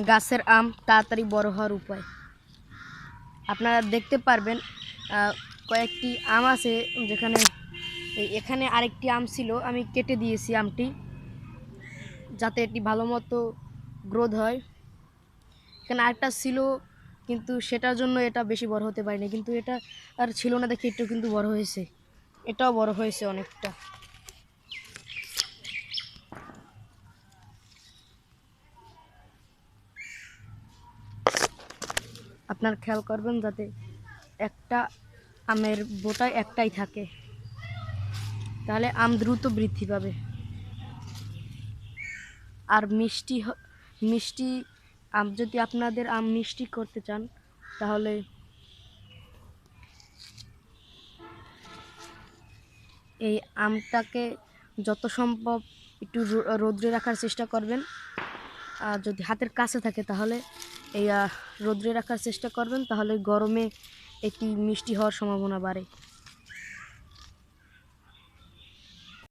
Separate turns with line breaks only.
গাছের আম তাড়াতাড়ি বড় হওয়ার উপায়। আপনারা দেখতে পারবেন কয়েকটি আম আছে, যেখানে এখানে আরেকটি আম ছিল, আমি কেটে দিয়েছি আমটি যাতে এটি ভালো মতো গ্রোথ হয়। এখানে আরেকটা ছিল, কিন্তু সেটার জন্য এটা বেশি বড় হতে পারেনি, কিন্তু এটা আর ছিল না দেখে একটু কিন্তু বড় হয়েছে, এটাও বড় হয়েছে অনেকটা। আপনার খেয়াল করবেন যাতে একটা আমের বোটায় একটাই থাকে, তাহলে আম দ্রুত বৃদ্ধি পাবে। আর মিষ্টি আম, যদি আপনাদের আম মিষ্টি করতে চান তাহলে এই আমটাকে যত সম্ভব একটু রোদ্রে রাখার চেষ্টা করবেন। আর যদি হাতের কাছে থাকে তাহলে এই রোদ্রে রাখার চেষ্টা করবেন, তাহলে গরমে এটি মিষ্টি হওয়ার সম্ভাবনা বাড়ে।